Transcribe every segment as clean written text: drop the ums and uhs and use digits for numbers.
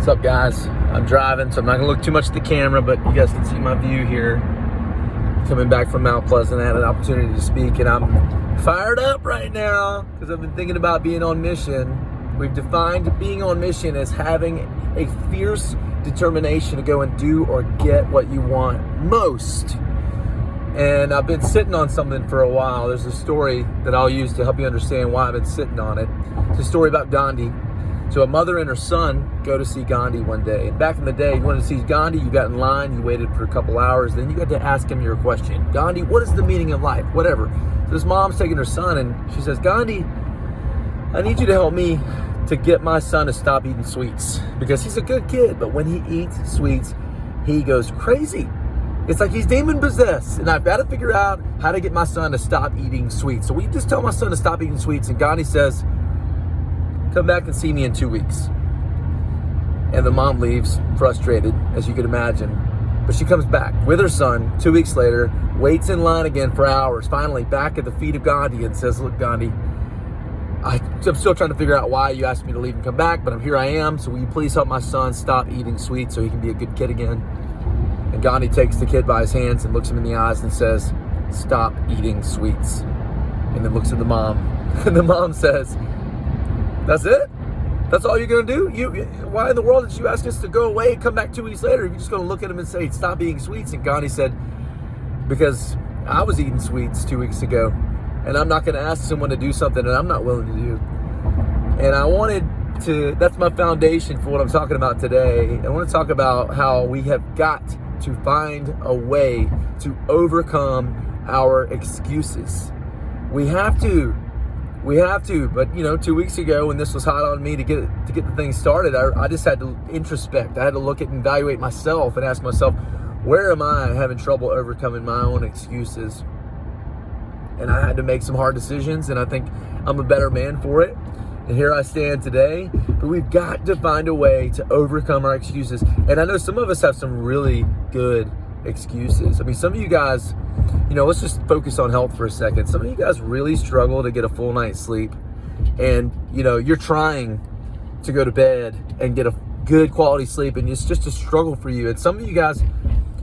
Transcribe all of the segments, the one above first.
What's up, guys? I'm driving, so I'm not gonna look too much at the camera, but you guys can see my view here. Coming back from Mount Pleasant, I had an opportunity to speak, and I'm fired up right now because I've been thinking about being on mission. We've defined being on mission as having a fierce determination to go and do or get what you want most. And I've been sitting on something for a while. There's a story that I'll use to help you understand why I've been sitting on it. It's a story about Gandhi. So a mother and her son go to see Gandhi one day. And back in the day, you wanted to see Gandhi, you got in line, you waited for a couple hours, then you got to ask him your question. Gandhi, what is the meaning of life? Whatever. So this mom's taking her son and she says, Gandhi, I need you to help me to get my son to stop eating sweets. Because he's a good kid, but when he eats sweets, he goes crazy. It's like he's demon possessed. And I've got to figure out how to get my son to stop eating sweets. So will you just tell my son to stop eating sweets? And Gandhi says, come back and see me in 2 weeks. And the mom leaves frustrated, as you can imagine. But she comes back with her son 2 weeks later, waits in line again for hours, finally back at the feet of Gandhi and says, look, Gandhi, I'm still trying to figure out why you asked me to leave and come back, but here I am. So will you please help my son stop eating sweets so he can be a good kid again? And Gandhi takes the kid by his hands and looks him in the eyes and says, stop eating sweets. And then looks at the mom. And the mom says, that's it? That's all you're going to do? Why in the world did you ask us to go away and come back 2 weeks later? You're just going to look at him and say, stop eating sweets. And Gandhi said, because I was eating sweets 2 weeks ago, and I'm not going to ask someone to do something that I'm not willing to do. And I wanted to, that's my foundation for what I'm talking about today. I want to talk about how we have got to find a way to overcome our excuses. We have to, but 2 weeks ago when this was hot on me to get the thing started, I just had to introspect. I had to look at and evaluate myself and ask myself, where am I having trouble overcoming my own excuses? And I had to make some hard decisions, and I think I'm a better man for it. And here I stand today, but we've got to find a way to overcome our excuses. And I know some of us have some really good excuses. I mean, some of you guys, let's just focus on health for a second. Some of you guys really struggle to get a full night's sleep. And, you're trying to go to bed and get a good quality sleep, and it's just a struggle for you. And some of you guys,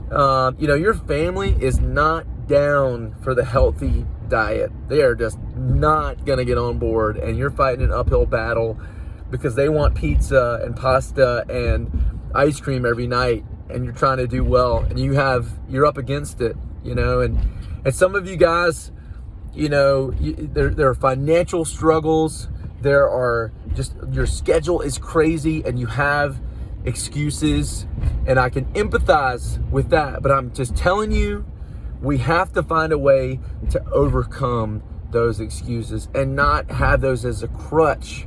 your family is not down for the healthy diet. They are just not going to get on board, and you're fighting an uphill battle because they want pizza and pasta and ice cream every night, and you're trying to do well, and you're up against it, and some of you guys, there are financial struggles. There are just, your schedule is crazy and you have excuses, and I can empathize with that, but I'm just telling you, we have to find a way to overcome those excuses and not have those as a crutch.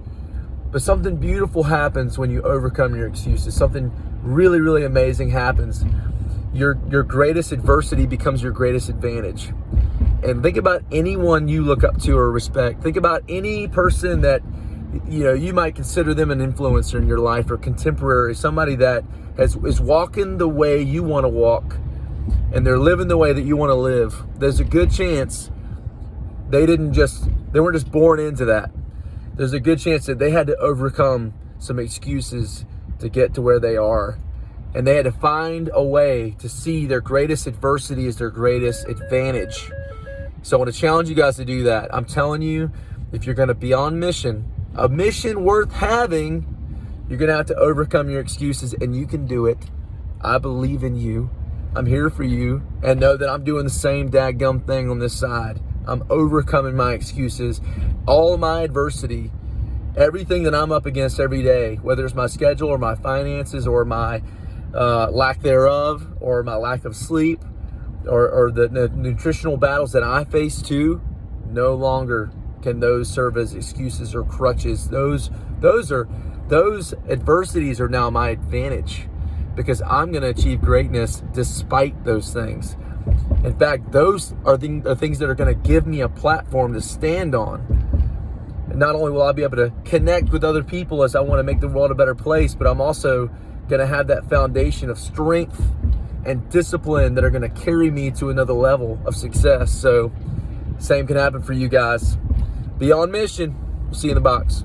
But something beautiful happens when you overcome your excuses. Something really, really amazing happens. Your greatest adversity becomes your greatest advantage. And think about anyone you look up to or respect. Think about any person that you might consider them an influencer in your life, or contemporary, somebody that is walking the way you want to walk, and they're living the way that you want to live. There's a good chance they weren't just born into that. There's a good chance that they had to overcome some excuses to get to where they are. And they had to find a way to see their greatest adversity as their greatest advantage. So I want to challenge you guys to do that. I'm telling you, if you're going to be on mission, a mission worth having, you're going to have to overcome your excuses, and you can do it. I believe in you. I'm here for you, and know that I'm doing the same dadgum thing on this side. I'm overcoming my excuses, all my adversity, everything that I'm up against every day, whether it's my schedule or my finances or my lack thereof, or my lack of sleep, or the nutritional battles that I face too. No longer can those serve as excuses or crutches. Those adversities are now my advantage, because I'm going to achieve greatness despite those things. In fact, those are the things that are going to give me a platform to stand on. And not only will I be able to connect with other people as I want to make the world a better place, but I'm also going to have that foundation of strength and discipline that are going to carry me to another level of success. So same can happen for you guys. Be on mission. We'll see you in the box.